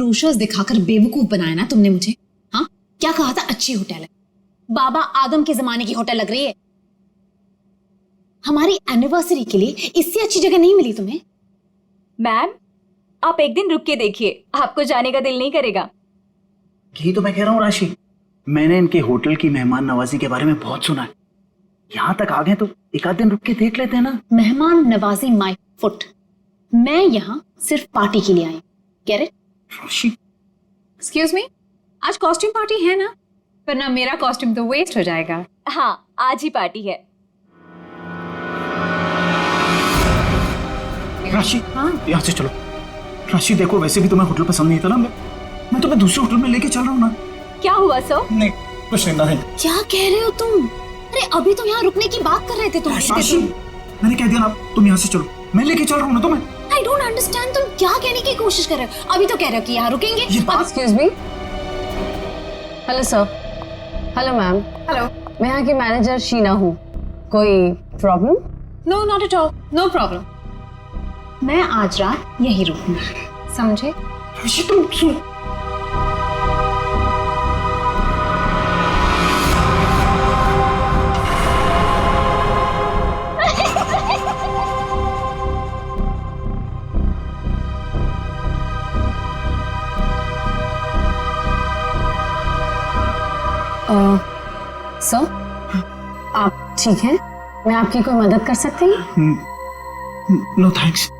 Brochures दिखाकर बेवकूफ बनाया ना तुमने मुझे। हाँ, क्या कहा था अच्छी होटल है, बाबा आदम के जमाने की होटल लग रही है। हमारी एनिवर्सरी के लिए इससे अच्छी जगह नहीं मिली तुम्हें। मैम आप एक दिन रुक के देखिए, आपको जाने का दिल नहीं करेगा। यही तो मैं कह रहा हूँ राशि, मैंने इनके होटल की मेहमान नवाजी के बारे में बहुत सुना है। यहाँ तक आ गए तो एक आध दिन रुक के देख लेते हैं ना। मेहमान नवाजी माय फुट, मैं यहाँ सिर्फ पार्टी के लिए आई। Get it? Rashi excuse me, आज कॉस्ट्यूम पार्टी है ना, वरना मेरा कॉस्ट्यूम तो वेस्ट हो जाएगा। हाँ आज ही पार्टी है। राशि हाँ यहाँ से चलो। राशि देखो, वैसे भी तुम्हें होटल पसंद नहीं था ना, मैं तुम्हें दूसरे होटल में लेके चल रहा हूँ ना। क्या हुआ सर? नहीं कुछ नहीं। क्या कह रहे हो तुम? अरे अभी तो यहाँ रुकने की बात कर रहे थे तुम। राशि मैंने कह दिया ना, तुम यहाँ से चलो, मैं लेके चल रहा हूँ ना तुम्हें। आई डोंट अंडरस्टैंड, तुम क्या कहने की कोशिश कर रहे हो? अभी तो कह रहे हो कि यहाँ रुकेंगे। Excuse me. Hello sir. Hello ma'am. Hello. मैं यहाँ की मैनेजर शीना हूँ। कोई problem? No not at all, no problem. मैं आज रात यहीं रुकूंगी, समझे? राशि तुम सुन। सर आप ठीक हैं? मैं आपकी कोई मदद कर सकती हूँ? No thanks.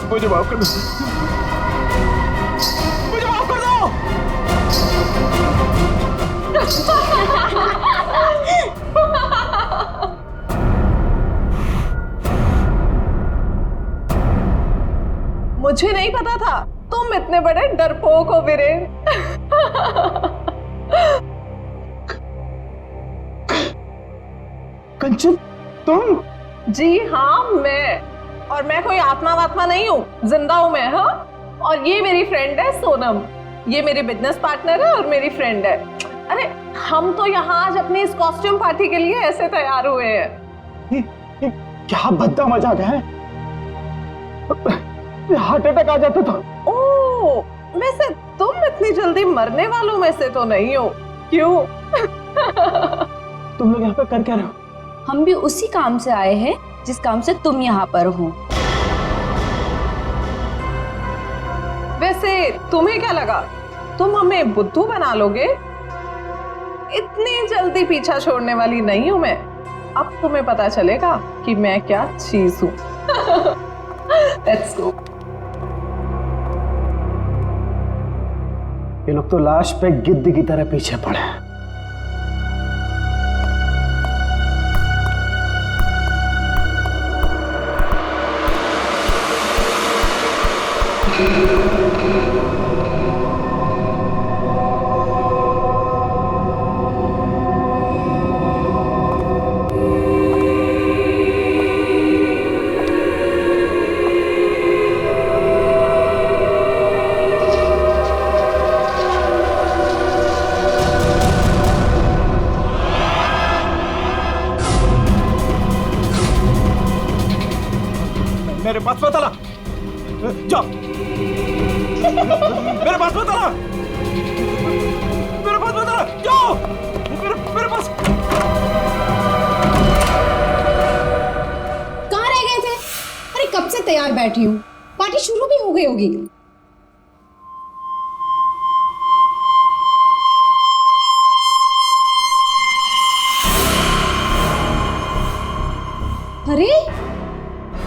मुझे माफ कर दो, मुझे माफ कर दो। मुझे नहीं पता था तुम इतने बड़े डरपोक हो वीरेन। कंचन तुम? जी हाँ मैं, और मैं कोई आत्मा वात्मा नहीं हूँ, जिंदा हूँ मैं। हाँ, और ये मेरी फ्रेंड है सोनम, ये मेरी बिजनेस पार्टनर है और मेरी फ्रेंड है। अरे हम तो यहाँ आज अपनी इस कॉस्ट्यूम पार्टी के लिए ऐसे तैयार हुए हैं। क्या भद्दा मजाक है, हार्ट अटैक आ जाता था। ओह, वैसे तुम इतनी जल्दी मरने वालों में से तो नहीं हो, क्यों? तुम लोग यहाँ पे कर क्या रहे हो? हम भी उसी काम से आए हैं जिस काम से तुम यहाँ पर हो। वैसे तुम्हें क्या लगा तुम हमें बुद्धू बना लोगे? इतनी जल्दी पीछा छोड़ने वाली नहीं हूं मैं। अब तुम्हें पता चलेगा कि मैं क्या चीज हूं। Let's go. ये लोग तो लाश पे गिद्ध की तरह पीछे पड़े हैं। मेरे पास पता ला, जा, मेरे पास मत आना, मेरे पास मत आना, जाओ, मेरे पास। कहाँ रह गए थे? अरे कब से तैयार बैठी हूँ, पार्टी शुरू भी हो गई होगी। अरे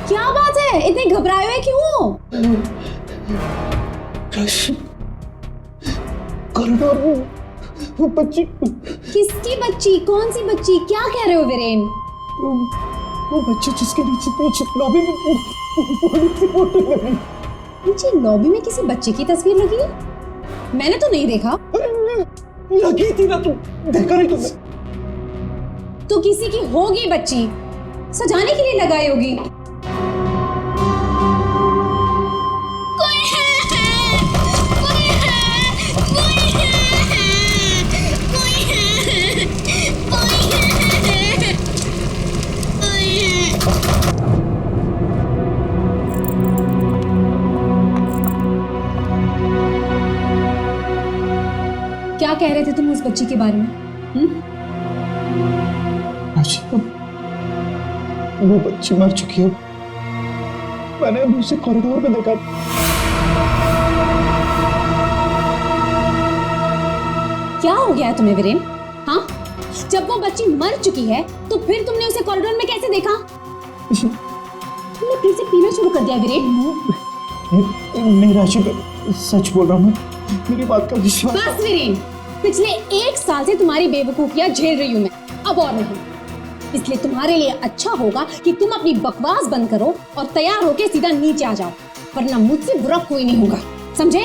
क्या बात है, इतने घबराए हुए क्यों? कॉरिडोर में वो बच्ची। किसकी बच्ची? कौन सी बच्ची? क्या कह रहे हो वीरेन? वो बच्ची जिसके नीचे लॉबी में फोटो लगी। नीचे लॉबी में किसी बच्चे की तस्वीर लगी है? मैंने तो नहीं देखा। लगी थी ना, तू देखा नहीं तुमने? तो किसी की होगी बच्ची, सजाने के लिए लगाई होगी। क्या कह रहे थे तुम उस बच्ची के बारे में? वो बच्ची मर चुकी है, मैंने अभी उसे कॉरिडोर में देखा। क्या हो गया तुम्हें वीरेन? हाँ, जब वो बच्ची मर चुकी है तो फिर तुमने उसे कॉरिडोर में कैसे देखा? तुमने फिर से पीना शुरू कर दिया वीरेन? नहीं राशि, सच बोल रहा हूँ, मेरी बात का विश्वास। बस वीरेन, पिछले 1 साल से तुम्हारी बेवकूफियां झेल रही हूं मैं, अब और नहीं। इसलिए तुम्हारे लिए अच्छा होगा कि तुम अपनी बकवास बंद करो और तैयार होके सीधा नीचे आ जाओ, वरना मुझसे बुरा कोई नहीं होगा, समझे?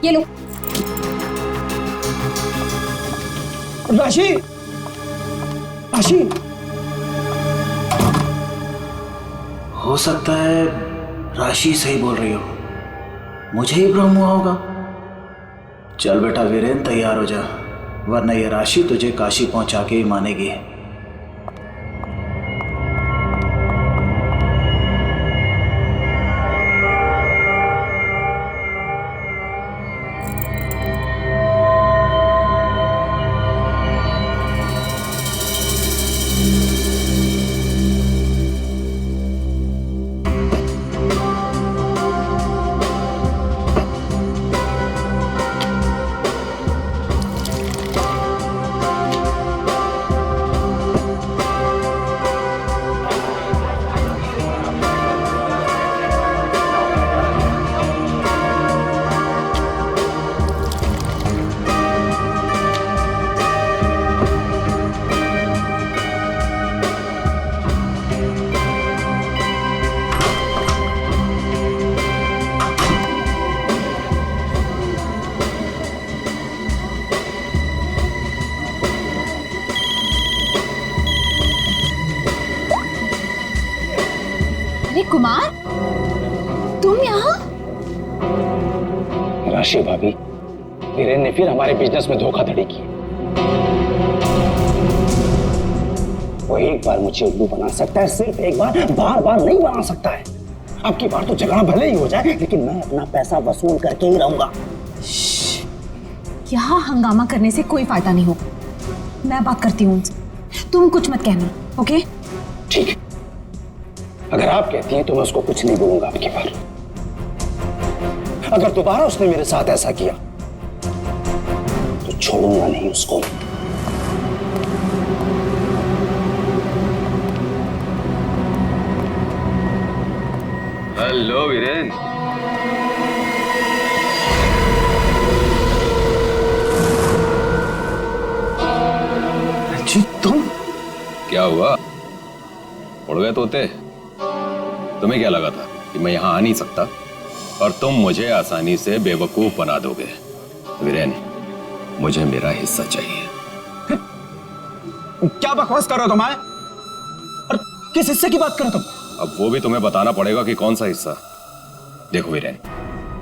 ये लो। राशि, राशि, हो सकता है राशि सही बोल रही हो, मुझे ही भ्रम हुआ होगा। चल बेटा वीरेन, तैयार हो जा, वरना ये राशि तुझे काशी पहुंचा के ही मानेगी। कुमार, तुम यहाँ? राशि भाभी, वीरेन ने फिर हमारे बिजनेस में धोखाधड़ी की। वो एक बार मुझे उल्लू बना सकता है, सिर्फ एक बार, बार बार नहीं बना सकता है। अब की बार तो झगड़ा भले ही हो जाए, लेकिन मैं अपना पैसा वसूल करके ही रहूंगा। यहाँ हंगामा करने से कोई फायदा नहीं होगा, मैं बात करती हूँ, तुम कुछ मत कहना, ओके? ठीक है, अगर आप कहती हैं तो मैं उसको कुछ नहीं बोलूंगा आपकी बार। अगर दोबारा उसने मेरे साथ ऐसा किया तो छोड़ूंगा नहीं उसको। हेलो वीरेन। जी तुम? क्या हुआ, उड़ गए तोते? तुम्हें क्या लगा था कि मैं यहाँ आ नहीं सकता और तुम मुझे आसानी से बेवकूफ बना दोगे? वीरेन, मुझे मेरा हिस्सा चाहिए। क्या बकवास कर रहे हो तुम? और किस हिस्से की बात कर रहे हो तुम? अब वो भी तुम्हें बताना पड़ेगा कि कौन सा हिस्सा। देखो वीरेन,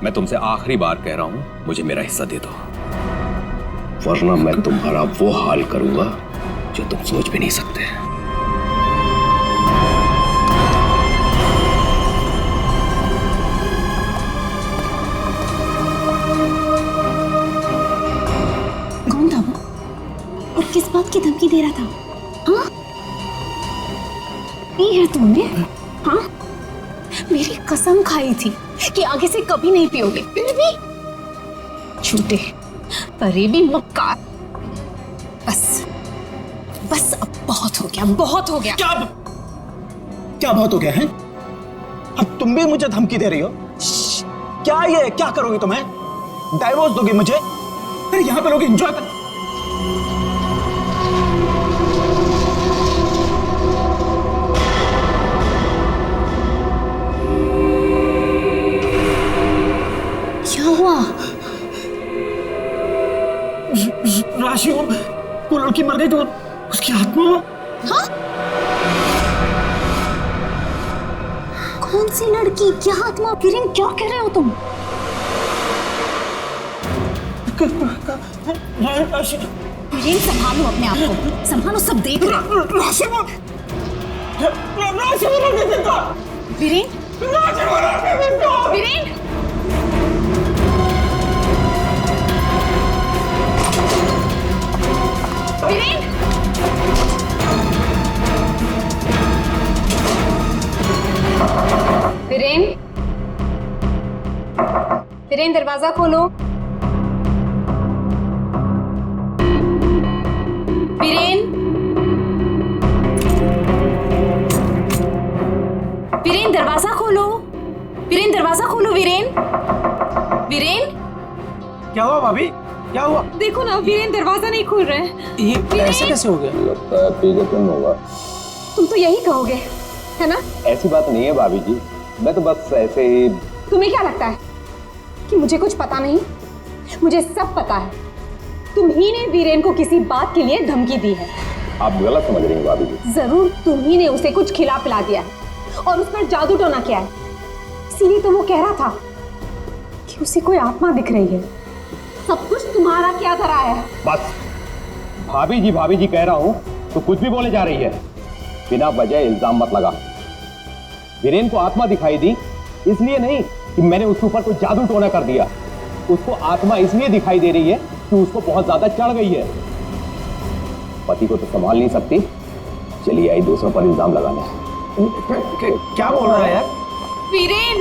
मैं तुमसे आखिरी बार कह रहा हूं, मुझे मेरा हिस्सा दे दो, वरना मैं तुम्हारा वो हाल करूंगा जो तुम सोच भी नहीं सकते। और किस बात की धमकी दे रहा था? हाँ, ये है तुमने? हाँ, मेरी कसम खाई थी कि आगे से कभी नहीं पियोगे, फिर भी झूठे, फरेबी मक्कार। बस अब बहुत हो गया, बहुत हो गया। क्या बहुत हो गया है? अब तुम भी मुझे धमकी दे रही हो? क्या ये क्या करोगी तुम्हें? डाइवोर्स दोगी मुझे? अरे यहाँ पे लोग एंजॉय कर। क्या हुआ? राशि वो लड़की मर गई तो उसकी आत्मा। हाँ? कौन सी लड़की? क्या आत्मा? किरण, क्या कह रहे हो तुम? राशि, किरण, संभालो अपने आप को, संभालो, सब देख रहे हैं। राशि वो नहीं देता। वीरेन, राशि वो नहीं देता। वीरेन, वीरेन, वीरेन, वीरेन, दरवाजा खोलो। वीरेन, वीरेन, दरवाजा खोलो। वीरेन, दरवाजा खोलो। वीरेन, वीरेन, क्या हुआ भाभी? क्या हुआ? देखो ना, वीरेन दरवाजा नहीं खोल रहे हैं। ये ऐसे कैसे हो गया? लगता है पी के तुम होगा। तुम तो यही कहोगे, है ना? ऐसी बात नहीं है भाभी जी, मैं तो बस ऐसे ही। तुम्हें क्या लगता है कि मुझे कुछ पता नहीं? मुझे सब पता है। तुम ही ने वीरेन को किसी बात के लिए धमकी दी है। आप गलत समझ रही हैं भाभी जी। जरूर तुम ही ने उसे कुछ खिला पिला दिया है और उस पर जादू टोना किया है। इसीलिए तो वो कह रहा था कि उसे कोई आत्मा दिख रही है। सब कुछ तुम्हारा क्या धरा है? बस भाभी जी कह रहा हूँ तो कुछ भी बोले जा रही है। बिना वजह इल्जाम मत लगा। वीरेन को आत्मा दिखाई दी इसलिए नहीं कि मैंने उसके ऊपर कोई जादू टोना कर दिया। उसको आत्मा इसलिए दिखाई दे रही है कि उसको बहुत ज्यादा चढ़ गई है। पति को तो संभाल नहीं सकती, चलिए आई दूसरों पर इल्जाम लगाने। क्या बोल रहा है यार? वीरेन,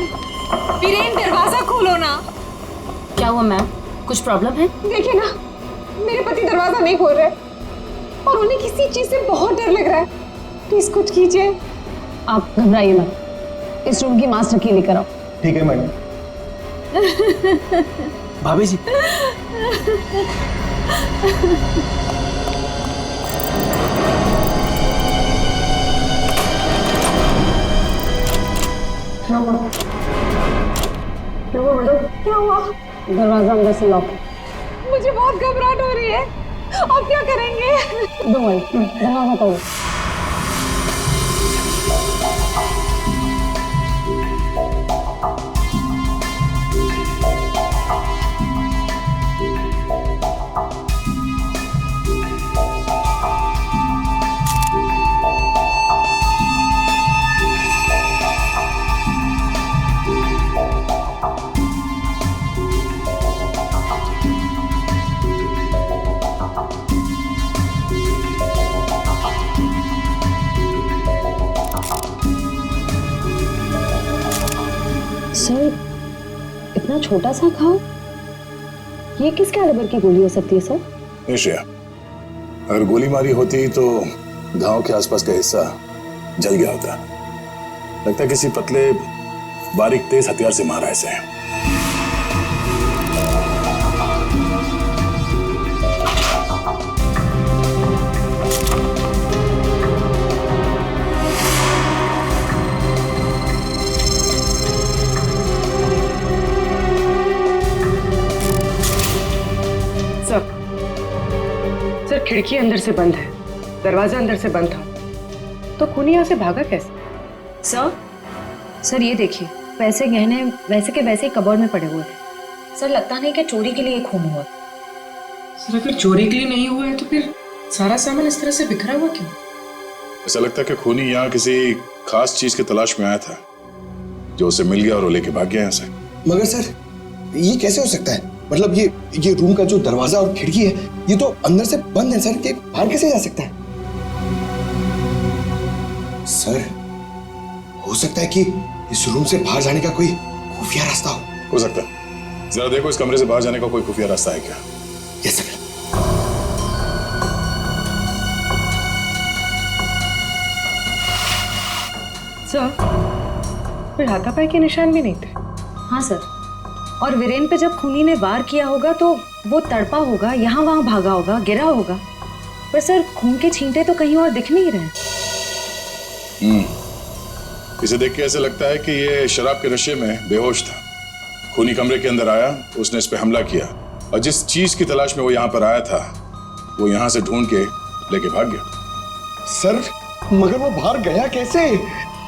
वीरेन, दरवाजा खोलो ना। क्या हुआ मैम? कुछ प्रॉब्लम है? देखिए ना, मेरे पति दरवाजा नहीं खोल रहे और उन्हें किसी चीज से बहुत डर लग रहा है। प्लीज कुछ कीजिए। आप घबराइए मत, इस रूम की मास्टर की लेकर आओ। ठीक है मैडम। भाभी जी, क्या हुआ? दरवाजा अंदर से लॉक है। मुझे बहुत घबराहट हो रही है। अब क्या करेंगे? डोंट वरी, दरवाजा खोलो। सर, इतना छोटा सा घाव, ये किस कैलिबर की गोली हो सकती है सर? निश्चय, अगर गोली मारी होती तो घाव के आसपास का हिस्सा जल गया होता। लगता है किसी पतले बारीक तेज हथियार से मारा ऐसे। सर, खिड़की अंदर से बंद है, दरवाजा अंदर से बंद था, तो खूनी यहाँ से भागा कैसे? सर ये देखिए, पैसे गहने वैसे के वैसे ही कबर्ड में पड़े हुए थे। सर लगता नहीं कि चोरी के लिए खून हुआ। सर अगर चोरी के लिए नहीं हुआ है तो फिर सारा सामान इस तरह से बिखरा हुआ क्यों? ऐसा लगता है कि खूनी यहाँ किसी खास चीज की तलाश में आया था, जो उसे मिल गया और वो लेके भाग गया यहाँ से। मगर सर, ये कैसे हो सकता है? मतलब ये रूम का जो दरवाजा और खिड़की है ये तो अंदर से बंद है सर, कि बाहर कैसे जा सकता है? सर हो सकता है कि इस रूम से बाहर जाने का कोई खुफिया रास्ता हो सकता है। जरा देखो इस कमरे से बाहर जाने का कोई खुफिया रास्ता है क्या? Yes sir. सर कोई हाथापाई के निशान भी नहीं थे। हाँ सर, और वीरेन पे जब खूनी ने वार किया होगा तो वो तड़पा होगा, यहाँ वहाँ भागा होगा, गिरा होगा, पर सर खून के छींटे तो कहीं और दिख नहीं रहे। इसे देख के ऐसा लगता है कि ये शराब के नशे में बेहोश था। खूनी कमरे के अंदर आया, उसने इस पे हमला किया और जिस चीज की तलाश में वो यहाँ पर आया था वो यहाँ से ढूंढ के लेके भाग गया। सर मगर वो बाहर गया कैसे?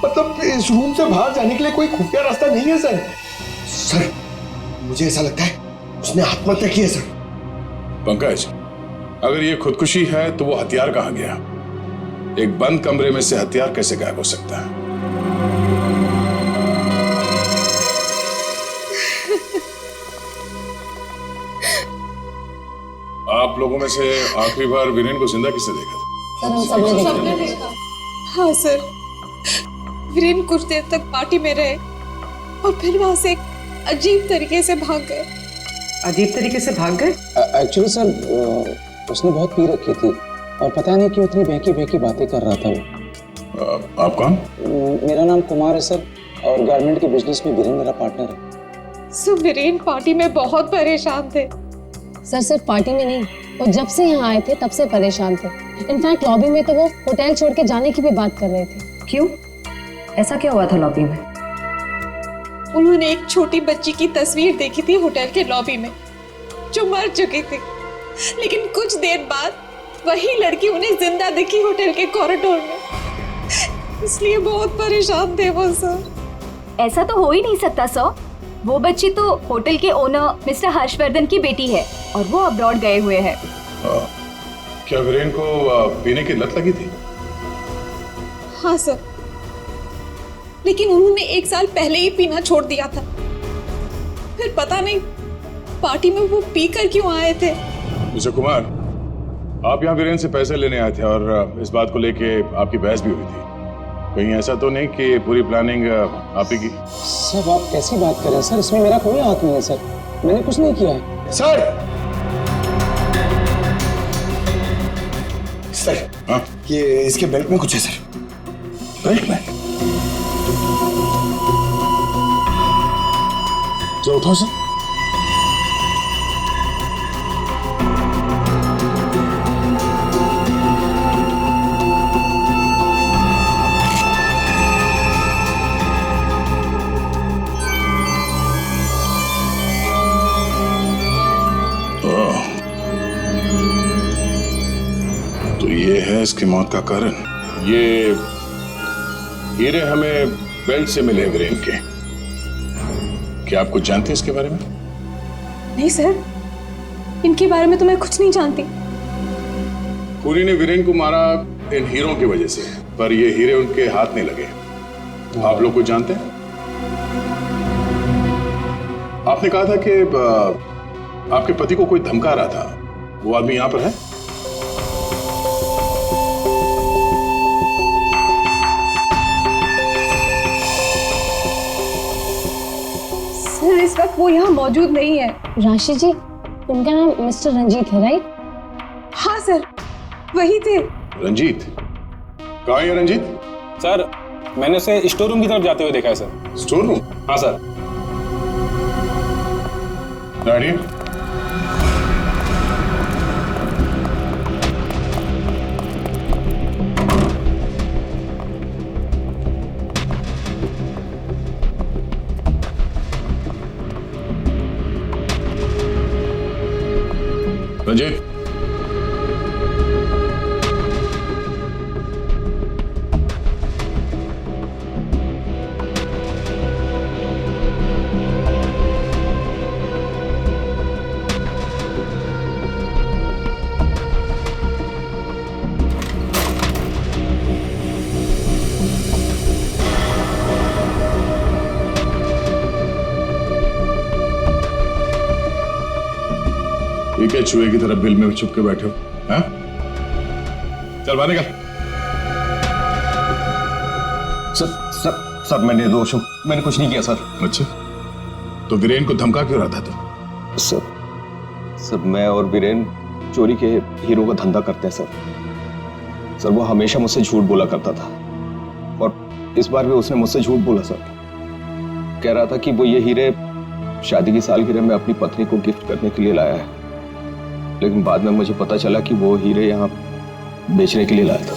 मतलब इस रूम से बाहर जाने के लिए कोई खुफिया रास्ता नहीं है सर। सर मुझे ऐसा लगता है उसने आत्महत्या की है सर। पंकज, अगर ये खुदकुशी है तो वो हथियार कहाँ गया? एक बंद कमरे में से हथियार कैसे गायब हो सकता है? आप लोगों में से आखिरी बार वीरेन को जिंदा किसने देखा था? सर हम सबने देखा। हाँ सर, वीरेन कुछ देर तक पार्टी में रहे और फिर वहां से एक अजीब तरीके से भाग गए। अजीब तरीके से भाग गए? एक्चुअली सर उसने बहुत पी रखी थी और पता नहीं क्यों इतनी बहकी बहकी बातें कर रहा था वो। आप कौन? मेरा नाम कुमार है सर और गारमेंट के बिजनेस में वीरेन मेरा पार्टनर है। सो वीरेन पार्टी में बहुत परेशान थे। सर सिर्फ पार्टी में नहीं, वो जब से यहाँ आए थे तब से परेशान थे। इनफैक्ट लॉबी में तो वो होटल छोड़ के जाने की भी बात कर रहे थे। क्यों? ऐसा क्या हुआ था लॉबी में? उन्होंने एक छोटी बच्ची की तस्वीर देखी थी होटल के लॉबी में जो मर चुकी थी, लेकिन कुछ देर बाद वही लड़की उन्हें जिंदा दिखी होटल के कॉरिडोर में। इसलिए बहुत परेशान थे वो सर। ऐसा तो हो ही नहीं सकता सर। वो बच्ची तो होटल के ओनर मिस्टर हर्षवर्धन की बेटी है और वो अब्रॉड गए हुए हैं। क्या वीरेन को पीने की लत लगी थी? हाँ सर, लेकिन उन्होंने 1 साल पहले ही पीना छोड़ दिया था। फिर पता नहीं पार्टी में वो पीकर क्यों आए थे। मिस्टर कुमार, आप यहाँ वीरेन से पैसे लेने आए थे और इस बात को लेके आपकी बहस भी हुई थी। कहीं ऐसा तो नहीं कि पूरी प्लानिंग आप ही की? सर आप कैसी बात कर रहे हैं सर, इसमें मेरा कोई हाथ नहीं है सर, मैंने कुछ नहीं किया है। सर सर हाँ? ये इसके बेल्ट में कुछ है सर। बेल्ट में? जो उठाओ सर। तो ये है इसकी मौत का कारण। ये हीरे हमें बेल्ट से मिले वीरेन के। क्या आप कुछ जानते हैं इसके बारे में? नहीं सर, इनके बारे में तो मैं कुछ नहीं जानती। खूनी ने वीरेन को मारा इन हीरों की वजह से, पर ये हीरे उनके हाथ नहीं लगे। आप लोग कुछ जानते हैं? आपने कहा था कि आपके पति को कोई धमका रहा था, वो आदमी यहां पर है? सर इस वक्त वो यहाँ मौजूद नहीं है। राशि जी, उनका नाम मिस्टर रंजीत है, राइट? हाँ सर, वही थे। रंजीत? कहाँ है रंजीत? सर मैंने उसे स्टोर रूम की तरफ जाते हुए देखा है सर। Store room? हाँ सर। दानियल? रंजीत? के चूहे की तरह बिल में छुप के बैठे हो? हाँ? चल बाहर निकल। सर मैं निर्दोष हूँ, मैंने कुछ नहीं किया सर। अच्छा, तो वीरेन को धमका क्यों रहा था तू? सर मैं और वीरेन चोरी के हीरो का धंधा करते हैं सर। वो हमेशा मुझसे झूठ बोला करता था और इस बार भी उसने मुझसे झूठ बोला सर। कह रहा था कि वो ये हीरे शादी की सालगिरह में अपनी पत्नी को गिफ्ट करने के लिए लाया है, लेकिन बाद में मुझे पता चला कि वो हीरे यहाँ बेचने के लिए लाया था।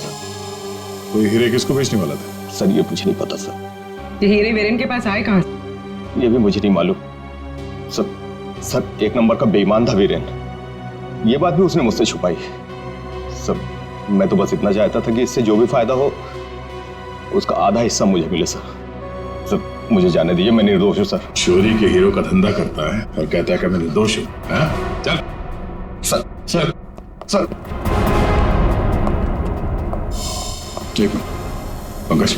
तो ये हीरे किसको बेचने वाला था? सर ये मुझे नहीं पता सर। ये हीरे वीरेन के पास आए कहाँ से? ये भी मुझे नहीं मालूम सर। एक नंबर का बेईमान था वीरेन, ये बात भी उसने मुझसे छुपाई। सर मैं तो बस इतना चाहता था कि इससे जो भी फायदा हो उसका आधा हिस्सा मुझे मिले सर मुझे जाने दीजिए, मैं निर्दोष हूँ सर। चोरी के हीरो का धंधा करता है और कहता है कि मैं निर्दोष हूँ। चल सर ठीक है पंकज।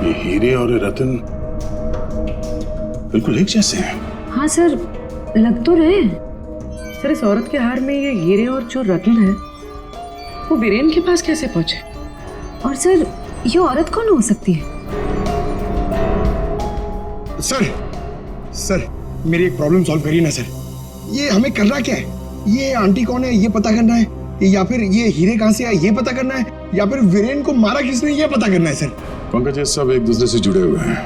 ये हीरे और रतन बिल्कुल एक जैसे हैं। हाँ सर, लग तो रहे हैं। सर इस औरत के हार में ये हीरे और जो रत्न है वो वीरेन के पास कैसे पहुंचे? और सर ये औरत कौन हो सकती है? सर मेरी एक प्रॉब्लम सॉल्व करिए ना सर। ये हमें करना क्या है? ये आंटी कौन है ये पता करना है, या फिर ये हीरे कहाँ से आए ये पता करना है, या फिर वीरेन को मारा किसने ये पता करना है सर। पंकज ये सब एक दूसरे से जुड़े हुए हैं।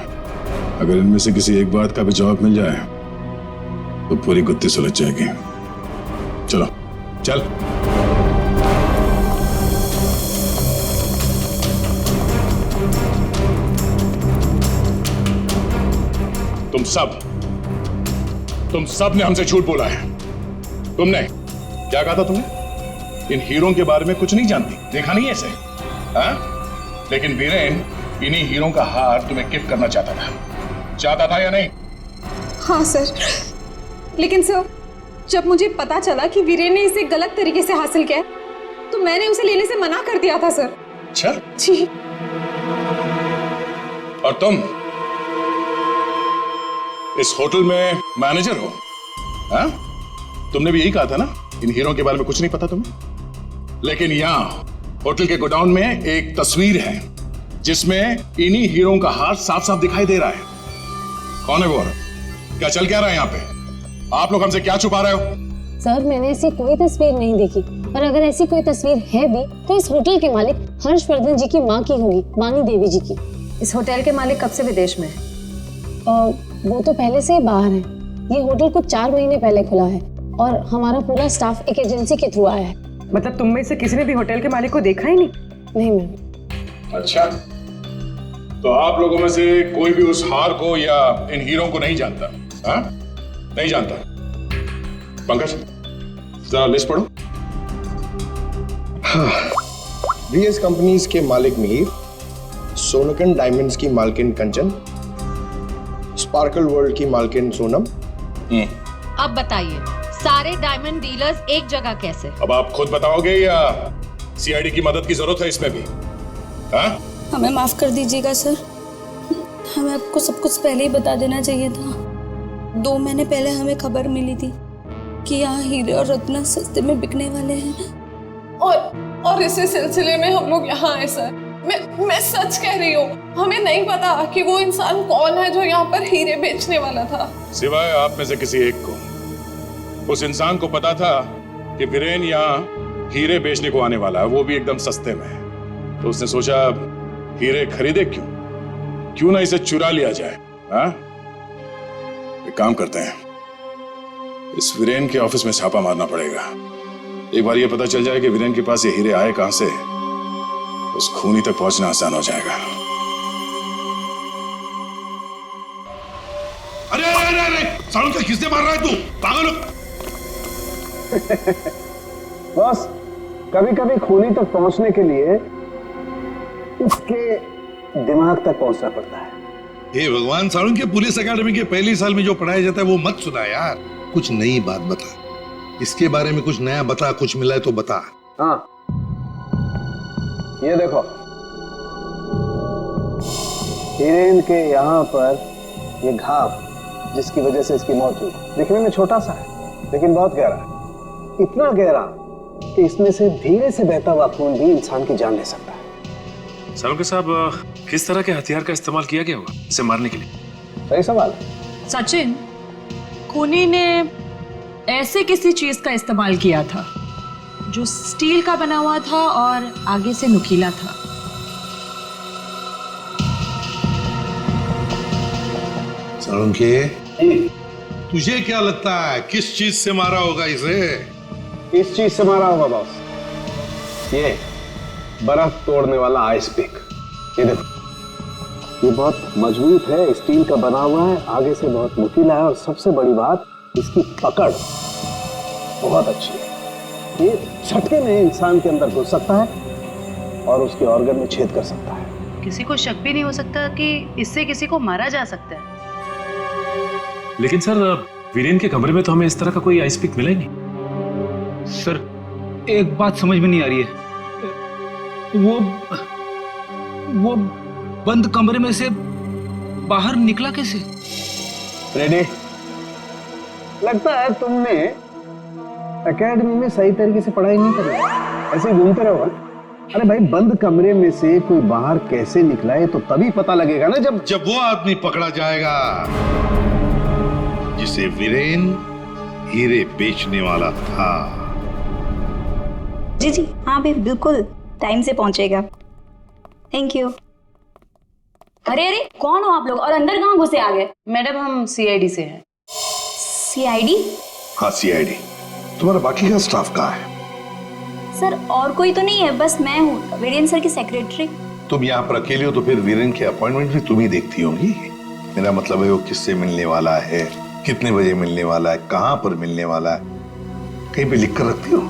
अगर इनमें से किसी एक बात का भी जवाब मिल जाए तो पूरी गुत्थी सुलझ जाएगी। चलो चल। तुम सब ने हमसे झूठ बोला है। तुमने क्या कहा था? तुमने इन हीरों के बारे में कुछ नहीं जानती, देखा नहीं ऐसे? हाँ? लेकिन वीरेन इन्हीं हीरों का हार तुम्हें गिफ्ट करना चाहता था या नहीं? हाँ सर, लेकिन सर जब मुझे पता चला कि वीरेन ने इसे गलत तरीके से हासिल किया तो मैंने उसे लेने से मना कर दिया था सर। अच्छा जी। और तुम इस होटल में मैनेजर हो? हाँ? तुमने भी यही कहा था ना इन हीरों के बारे में कुछ नहीं पता तुम्हें। लेकिन यहाँ होटल के गोडाउन में एक तस्वीर है जिसमें इन्हीं हीरों का हार साफ साफ दिखाई दे रहा है। कौन है वो औरत? क्या चल क्या रहा है यहाँ पे? आप लोग हमसे क्या छुपा रहे हो? सर मैंने ऐसी कोई तस्वीर नहीं देखी, और अगर ऐसी कोई तस्वीर है भी तो इस होटल के मालिक हर्षवर्धन जी की माँ की होगी, वाणी देवी जी की। इस होटल के मालिक कब से विदेश में है? वो तो पहले से ही बाहर है। ये होटल कुछ 4 महीने पहले खुला है और हमारा पूरा स्टाफ एक एजेंसी के थ्रू आया है। मतलब तुम में से किसी ने भी होटल के मालिक को देखा ही नहीं? नहीं मैम। अच्छा, तो आप लोगों में से कोई भी उस हार को या इन हीरों को नहीं जानता? हाँ? नहीं जानता? पंकज जरा लिस्ट पढ़ो। वीएस कंपनीज के मालिक मिहिर, सोनकन डायमंड्स की मालकिन कंचन, स्पार्कल वर्ल्ड की मालकिन सोनम। अब बताइए सारे डायमंड डीलर्स एक जगह कैसे? अब आप खुद बताओगे या सीआईडी की मदद की जरूरत है इसमें भी? हाँ? हमें माफ कर दीजिएगा सर, हमें आपको सब कुछ पहले ही बता देना चाहिए था। 2 महीने पहले हमें खबर मिली थी कि यहाँ हीरे और रत्न सस्ते में बिकने वाले हैं, और इसी सिलसिले में हम लोग यहाँ आए सर। मैं सच कह रही हूँ, हमें नहीं पता कि वो इंसान कौन है जो यहाँ पर हीरे बेचने वाला था। सिवाय आप में से किसी एक को उस इंसान को पता था कि वीरेन यहाँ हीरे बेचने को आने वाला है, वो भी एकदम सस्ते में। तो उसने सोचा हीरे खरीदे क्यों ना इसे चुरा लिया जाए। हाँ? एक काम करते हैं, इस वीरेन के ऑफिस में छापा मारना पड़ेगा। एक बार ये पता चल जाए कि वीरेन के पास ये हीरे आए कहां से, उस खूनी तक पहुंचना आसान हो जाएगा। अरे सालों से किसने मार रहा है तू? पागल हो? बस कभी कभी खूनी तक पहुंचने के लिए उसके दिमाग तक पहुंचना पड़ता है। हे भगवान, सालुंके पुलिस अकेडमी के पहले साल में जो पढ़ाया जाता है वो मत सुना यार। कुछ नई बात बता, इसके बारे में कुछ नया बता, कुछ मिला है तो बता। हाँ, ये देखो, हिरेन के यहाँ पर ये घाव जिसकी वजह से इसकी मौत हुई, दिखने में छोटा सा है लेकिन बहुत गहरा है। इतना गहरा कि इसमें से धीरे से बहता हुआ खून भी इंसान की जान ले सकता है। सालों के साहब, किस तरह के हथियार का इस्तेमाल किया गया होगा इसे मारने के लिए? सही सवाल। सचिन, खूनी ने ऐसे किसी चीज का इस्तेमाल किया था जो स्टील का बना हुआ था और आगे से नुकीला था। सालुंखे, तुझे क्या लगता है किस चीज से मारा होगा इसे? इस चीज से मारा होगा बॉस, ये बर्फ तोड़ने वाला आइस पिक। ये देखो, ये बहुत मजबूत है, स्टील का बना हुआ है, आगे से बहुत नुकीला है और सबसे बड़ी बात इसकी पकड़ बहुत अच्छी है। ये झटके में इंसान के अंदर घुस सकता है और उसके ऑर्गन में छेद कर सकता है। किसी को शक भी नहीं हो सकता कि इससे किसी को मारा जा सकता है। लेकिन सर, वीरेन के कमरे में तो हमें इस तरह का कोई आइस पिक मिला ही नहीं। सर, एक बात समझ में नहीं आ रही है, वो बंद कमरे में से बाहर निकला कैसे? रेडी? लगता है तुमने एकेडमी में सही तरीके से पढ़ाई नहीं करी, ऐसे घूमते रहो। अरे भाई, बंद कमरे में से कोई बाहर कैसे निकला है तो तभी पता लगेगा ना जब वो आदमी पकड़ा जाएगा जिसे वीरेन हीरे बेचने वाला था। जी जी हाँ भाई, बिल्कुल टाइम से पहुंचेगा। Thank you. अरे अरे, कौन हो आप लोग और अंदर कहाँ घुसे आ गए? मैडम, हम सीआईडी से हैं। सीआईडी? हाँ, सीआईडी। तुम्हारा बाकी का स्टाफ कहाँ है? सर, और कोई तो नहीं है, बस मैं हूँ, वीरेन सर की सेक्रेटरी। तुम यहाँ पर अकेले हो तो फिर वीरेन के अपॉइंटमेंट भी तुम ही देखती होंगी। मेरा मतलब है वो किससे मिलने वाला है, कितने बजे मिलने वाला है, कहाँ पर मिलने वाला है, कहीं पे लिख कर रखती हो?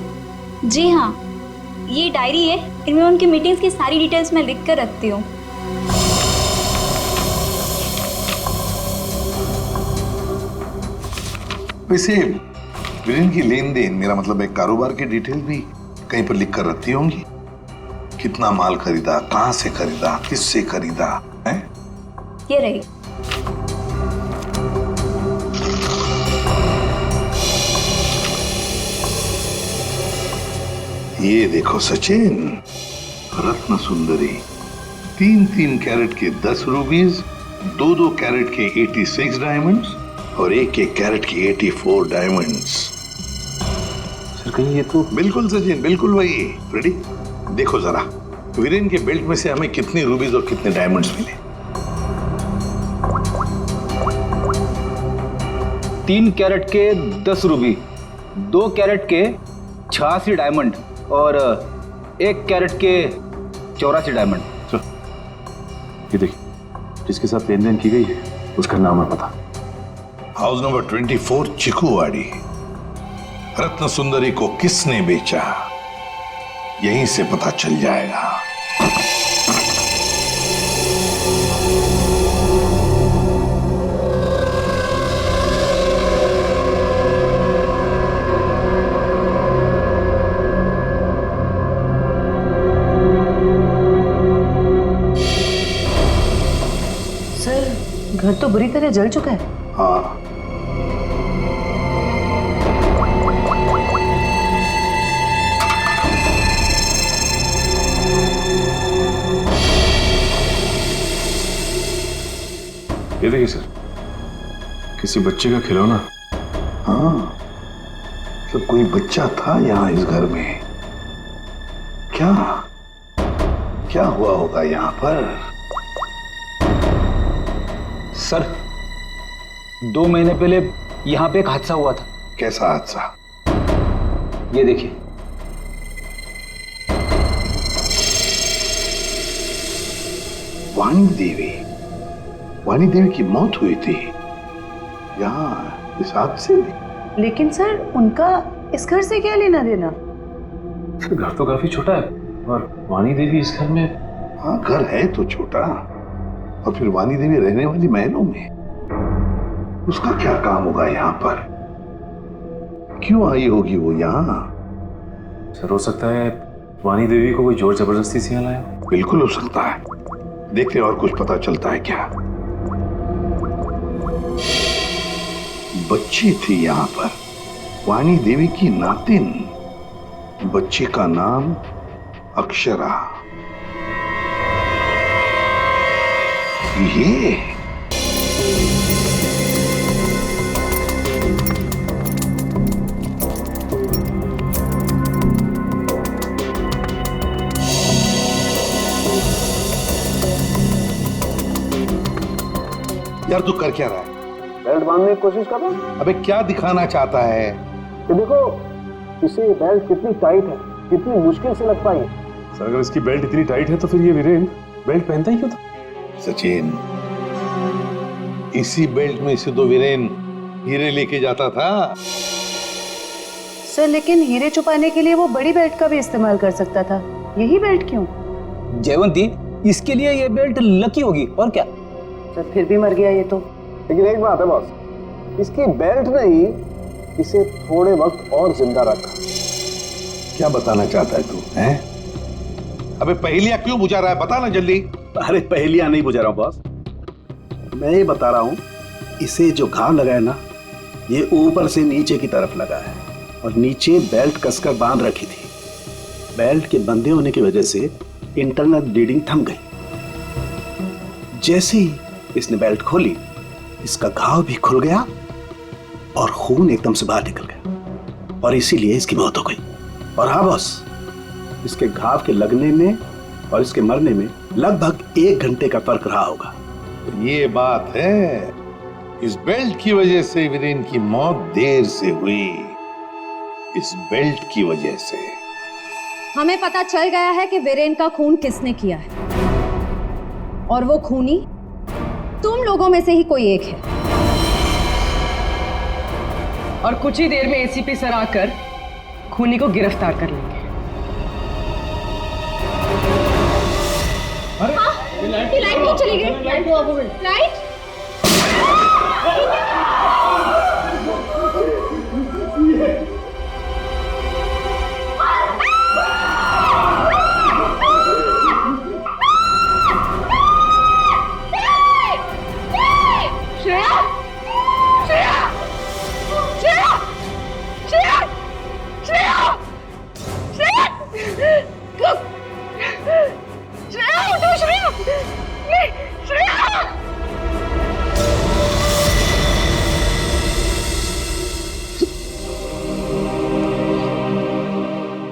जी हाँ, ये डायरी है, इनमें उनकी मीटिंग्स की सारी डिटेल्स मैं लिख कर रखती हूँ। वैसे वीरेन की लेन देन, मेरा मतलब है कारोबार की डिटेल भी कहीं पर लिख कर रखती होंगी? कितना माल खरीदा, कहां से खरीदा, किससे खरीदा है? ये रही। ये देखो सचिन, रत्न सुंदरी, 3-3 कैरेट के 10 रूबीज, 2-2 कैरेट के 86 डायमंड्स और 1-1 कैरेट की 84 डायमंड्स। सर, कहीं ये तो... बिल्कुल सचिन, बिल्कुल वही। रेडी? देखो जरा, वीरेन के बेल्ट में से हमें कितने रूबीज और कितने डायमंड्स मिले? 3 कैरेट के 10 रूबी, 2 कैरेट के 86 डायमंड और 1 कैरेट के 84 डायमंड। ये देखिए, जिसके साथ लेन देन की गई है उसका नाम और पता। House number 24, चिकुवाड़ी। रत्न सुंदरी को किसने बेचा, यहीं से पता चल जाएगा। सर, घर तो बुरी तरह जल चुका है। हाँ, ये देखिए सर, किसी बच्चे का खिलौना। हाँ, तो कोई बच्चा था यहाँ इस घर में। क्या क्या हुआ होगा यहाँ पर? सर, 2 महीने पहले यहाँ पे एक हादसा हुआ था। कैसा हादसा? ये देखिए, वाणी देवी की मौत हुई थी यहाँ इस हादसे में। लेकिन सर, उनका इस घर से क्या लेना देना? सर, घर तो काफी छोटा है और वाणी देवी इस घर में। हाँ, घर है तो छोटा, और फिर वाणी देवी रहने वाली महलों में, उसका क्या काम होगा यहाँ पर? क्यों आई होगी वो यहाँ? सर हो सकता है वानी देवी को कोई जोर जबरदस्ती से यहाँ लाया। बिल्कुल हो सकता है। देखते और कुछ पता चलता है क्या। बच्ची थी यहाँ पर, वानी देवी की नातिन। बच्ची का नाम अक्षरा। ये यार तू कर क्या रहा है? बेल्ट बांधने की कोशिश कर रहा हूं। अबे क्या दिखाना चाहता है? कि देखो इसे बेल्ट कितनी टाइट है, कितनी मुश्किल से लग पाई। सर अगर इसकी बेल्ट इतनी टाइट है तो फिर ये वीरेन बेल्ट पहनता ही क्यों था? सचिन, इसी बेल्ट में से तो वीरेन हीरे लेके जाता था। सर लेकिन हीरे छुपाने के लिए वो बड़ी बेल्ट का भी इस्तेमाल कर सकता था, यही बेल्ट क्यों? जयवंती, इसके लिए ये बेल्ट लकी होगी और क्या। सर फिर भी मर गया ये तो। लेकिन एक बात है बॉस, इसकी बेल्ट ने ही इसे थोड़े वक्त और जिंदा रखा। क्या बताना चाहता है तू? हैं? अबे पहेलियां क्यों बुझा रहा है? बता ना जल्दी। अरे पहेलियां नहीं बुझा रहा हूं बॉस, मैं ये बता रहा हूं इसे जो घाव लगा है ना, ये ऊपर से नीचे की तरफ लगा है और नीचे बेल्ट कसकर बांध रखी थी। बेल्ट के बंधे होने की वजह से इंटरनल ब्लीडिंग थम गई। जैसे ही इसने बेल्ट खोली, इसका घाव भी खुल गया और खून एकदम से बाहर निकल गया और इसीलिए इसकी मौत हो गई। और हाँ बॉस, इसके घाव के लगने में और इसके मरने में लगभग 1 घंटे का फर्क रहा होगा। ये बात है, इस बेल्ट की वजह से वीरेन की मौत देर से हुई। इस बेल्ट की वजह से हमें पता चल गया है कि वीरेन का खून किसने किया है, और वो खूनी तुम लोगों में से ही कोई एक है। और कुछ ही देर में एसीपी सर आकर खूनी को गिरफ्तार कर लेंगे। ये लाइट नहीं चली गई। लाइट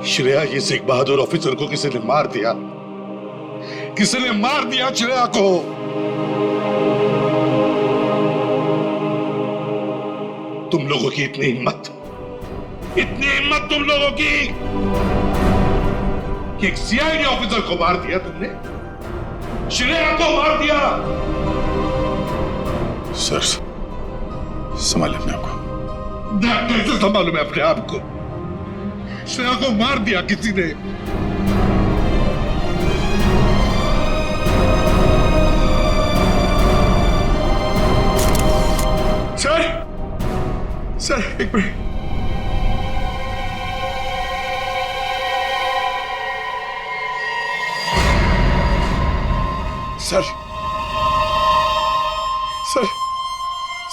श्रेया, ये सिख बहादुर ऑफिसर को किसी ने मार दिया। किसी ने मार दिया श्रेया को। तुम लोगों की इतनी हिम्मत तुम लोगों की कि एक सीआईडी ऑफिसर को मार दिया तुमने, श्रेया को मार दिया। सर संभाले अपने आप को। कैसे संभालू मैं अपने आप को? श्रेया को मार दिया किसी ने। सर एक मिनट।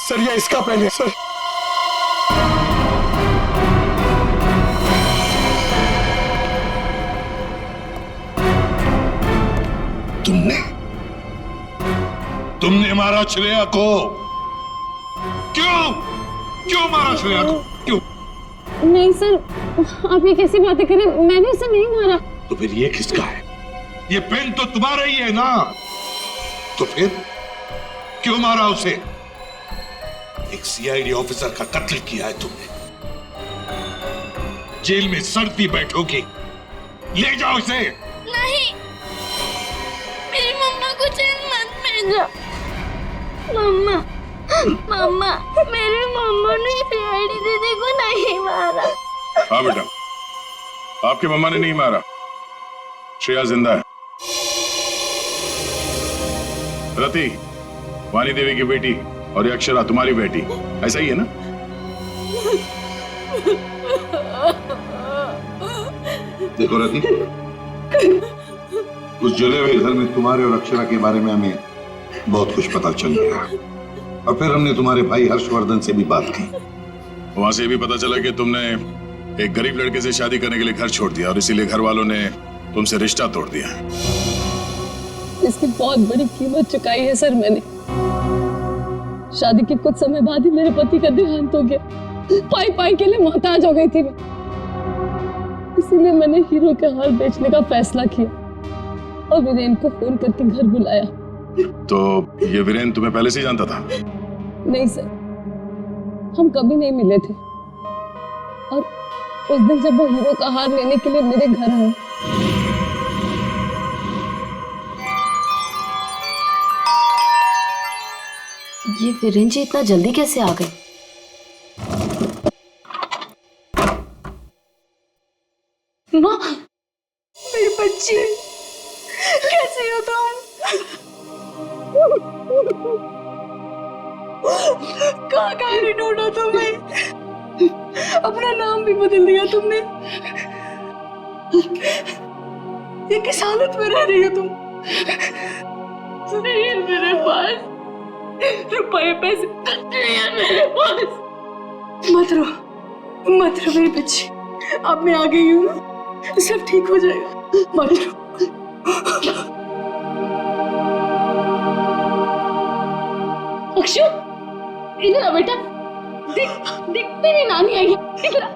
सर ये इसका पहले। सर तुमने मारा श्रेया को। क्यों मारा श्रेया को? क्यों? नहीं सर, आप ये कैसी बातें करें? मैंने इसे नहीं मारा। तो फिर ये किसका है? ये पेन तो तुम्हारा ही है ना, तो फिर क्यों मारा उसे? एक सीआईडी ऑफिसर का कत्ल किया है तुमने। जेल में सड़ती बैठोगी। ले जाओ इसे। नहीं, मेरी मम्मा को जेल मत भेजो। मम्मा, मेरी मम्मा ने सीआईडी दीदी को नहीं मारा। हाँ बेटा, आपकी मम्मा ने नहीं मारा। श्रेया जिंदा है। रति, वानी देवी की बेटी, और ये अक्षरा तुम्हारी बेटी, ऐसा ही है ना? देखो रति, उस जले हुए घर में तुम्हारे और अक्षरा के बारे में हमें बहुत कुछ पता चल गया और फिर हमने तुम्हारे भाई हर्षवर्धन से भी बात की। वहां से भी पता चला कि तुमने एक गरीब लड़के से शादी करने के लिए घर छोड़ दिया और इसीलिए घर वालों ने तुमसे रिश्ता तोड़ दिया। इसकी बहुत बड़ी कीमत चुकाई है सर मैंने। शादी के कुछ समय बाद ही मेरे पति का देहांत हो गया। पाई पाई के लिए मोहताज हो गई थी मैं, इसीलिए मैंने हीरो के हार बेचने का फैसला किया और वीरेन को फोन करके घर बुलाया। तो ये वीरेन तुम्हें पहले से ही जानता था? नहीं सर, हम कभी नहीं मिले थे और उस दिन जब वो हीरो का हार लेने के लिए मेरे घर आए, ये वीरेन जी इतना जल्दी कैसे आ गए? माँ, मेरी बच्ची, कैसे हो तुम? कहाँ कहाँ नहीं ढूंढा तुम्हें? अपना नाम भी बदल दिया तुमने। ये किस हालत में रह रही हो तुम? नहीं है मेरे पास रुपए पैसे नहीं है मेरे पास। मत रो मेरी बच्ची, अब मैं आ गई हूँ ना, सब ठीक हो जाएगा, मत रो। अक्षु, इधर आ बेटा, देख तेरी नानी आई है, इधर आ।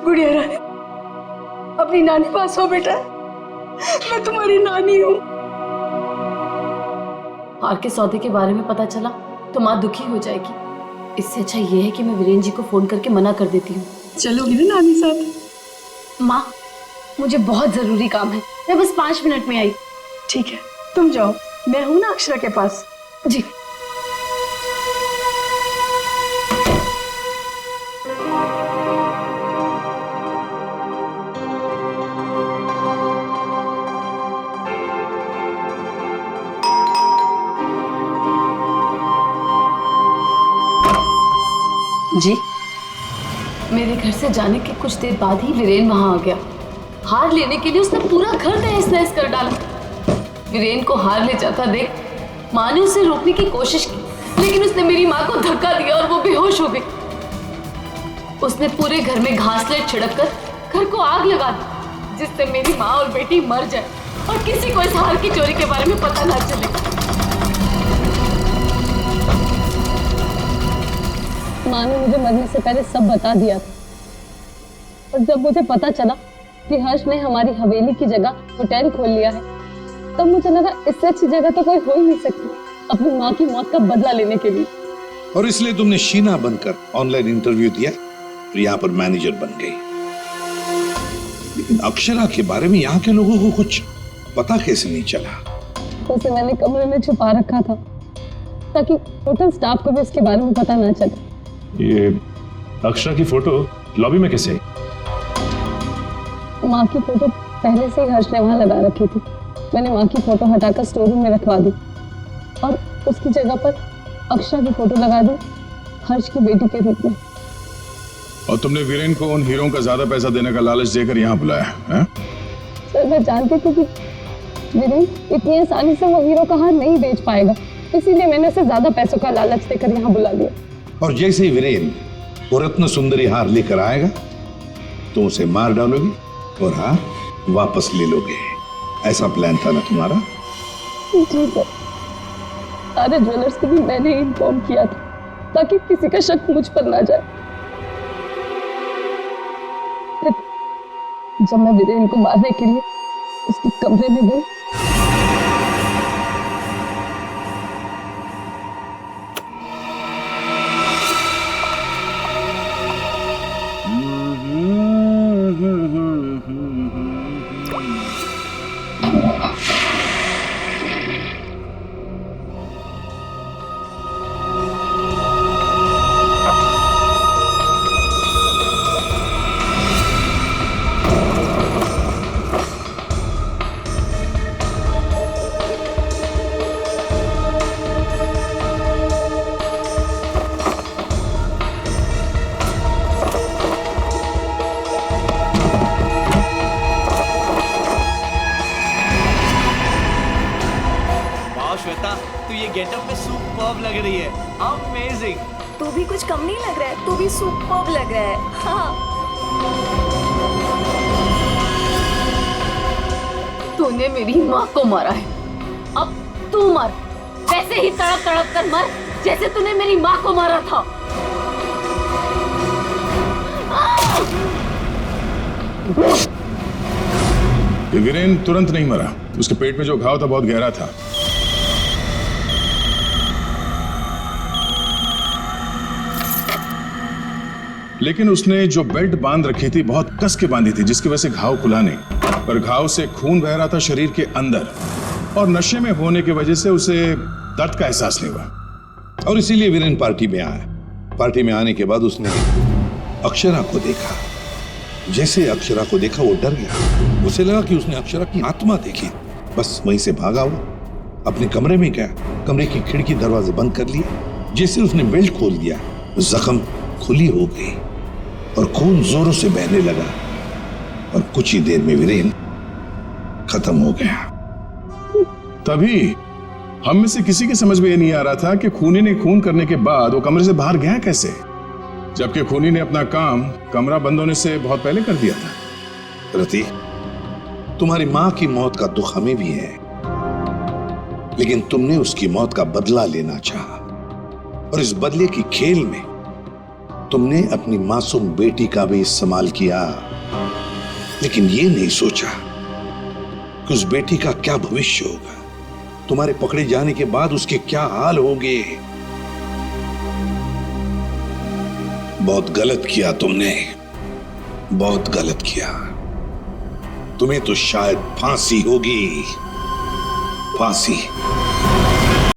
गुड़िया रानी, अपनी नानी पास हो बेटा, मैं तुम्हारी नानी हूँ। हार के सौदे के बारे में पता चला तो माँ दुखी हो जाएगी। इससे अच्छा ये है कि मैं वीरेन जी को फोन करके मना कर देती हूँ। चलोगी ना नानी साथ? माँ, मुझे बहुत जरूरी काम है, मैं बस 5 मिनट में आई। ठीक है, तुम जाओ, मैं हूं ना अक्षरा के पास। जी। जी, मेरे घर से जाने के कुछ देर बाद ही वीरेन वहां आ गया। हार लेने के लिए उसने पूरा घर तहस नहस कर डाला। वीरेन को हार ले जाता देख माँ ने उसे रोकने की कोशिश की, लेकिन उसने मेरी माँ को धक्का दिया और वो बेहोश हो गई। उसने पूरे घर में घासलेट छिड़क कर घर को आग लगा दी, जिससे मेरी माँ और बेटी मर जाए और किसी को इस हार की चोरी के बारे में पता ना चले। माँ ने मुझे मरने से पहले सब बता दिया था और जब मुझे पता चला कि हर्ष ने हमारी हवेली की जगह होटल खोल लिया है, तब मुझे लगा इससे अच्छी जगह तो कोई हो ही नहीं सकती अपनी माँ की मौत का बदला लेने के लिए। और इसलिए तुमने शीना बनकर ऑनलाइन इंटरव्यू दिया और यहाँ पर मैनेजर बन गई। लेकिन अक्षरा के बारे में यहाँ के लोगों को कुछ पता कैसे नहीं चला? उसे मैंने कमरे में छुपा रखा था ताकि होटल स्टाफ को भी उसके बारे में पता ना चले। ये अक्षरा की फोटो लॉबी में कैसे आई? माँ की फोटो पहले से ही हर्ष ने वहां लगा रखी थी। मैंने माँ की फोटो हटाकर स्टोर रूम में रखवा दी और उसकी जगह पर अक्षरा की फोटो लगा दी हर्ष की बेटी के रूप में। और तुमने वीरेन को उन हीरों का ज्यादा पैसा देने का लालच देकर यहाँ बुलाया है? सर, मैं जानती थी कि वीरेन इतनी आसानी से वो हीरो का हार नहीं बेच पाएगा, इसीलिए मैंने उसे ज्यादा पैसों का लालच देकर यहाँ बुला लिया। और जैसे ही वीरेन वो रत्न सुंदरी हार लेकर आएगा तो उसे मार डालोगी और हार वापस ले लोगे। ऐसा प्लान था ना तुम्हारा? जी सर, सारे ज्वेलर्स को भी मैंने इन्फॉर्म किया था ताकि किसी का शक मुझ पर ना जाए। जब मैं वीरेन को मारने के लिए उसके कमरे में गई, गेटअप में सुपर्ब लग रही है, अमेजिंग। तू भी कुछ कम नहीं लग रहा है, तू भी सुपर्ब लग रहा है। हाँ। तूने मेरी माँ को मारा है, अब तू मर, वैसे ही तड़प तड़प कर मर जैसे तूने मेरी माँ को मारा था। वीरेन तुरंत नहीं मरा, उसके पेट में जो घाव था बहुत गहरा था। लेकिन उसने जो बेल्ट बांध रखी थी बहुत कस के बांधी थी, जिसकी वजह से घाव खुला नहीं, पर घाव से खून बह रहा था शरीर के अंदर, और नशे में होने की वजह से उसे दर्द का एहसास नहीं हुआ। और इसीलिए वीरेन पार्टी में आया। पार्टी में आने के बाद उसने अक्षरा को देखा। जैसे अक्षरा को देखा वो डर गया। उसे लगा कि उसने अक्षरा की आत्मा देखी। बस वहीं से भागा हुआ अपने कमरे में गया, कमरे की खिड़की दरवाजे बंद कर लिए। जैसे उसने बेल्ट खोल दिया, जख्म खुली हो गई और खून जोरों से बहने लगा, और कुछ ही देर में वीरेन खत्म हो गया। तभी हम में से किसी के समझ में ये नहीं आ रहा था कि खूनी ने खून करने के बाद वो कमरे से बाहर गया कैसे, जबकि खूनी ने अपना काम कमरा बंद होने से बहुत पहले कर दिया था। रति, तुम्हारी मां की मौत का दुख हमें भी है, लेकिन तुमने उसकी मौत का बदला लेना चाहा, और इस बदले की खेल में तुमने अपनी मासूम बेटी का भी इस्तेमाल किया, लेकिन ये नहीं सोचा कि उस बेटी का क्या भविष्य होगा, तुम्हारे पकड़े जाने के बाद उसके क्या हाल होंगे। बहुत गलत किया तुमने, बहुत गलत किया। तुम्हें तो शायद फांसी होगी, फांसी।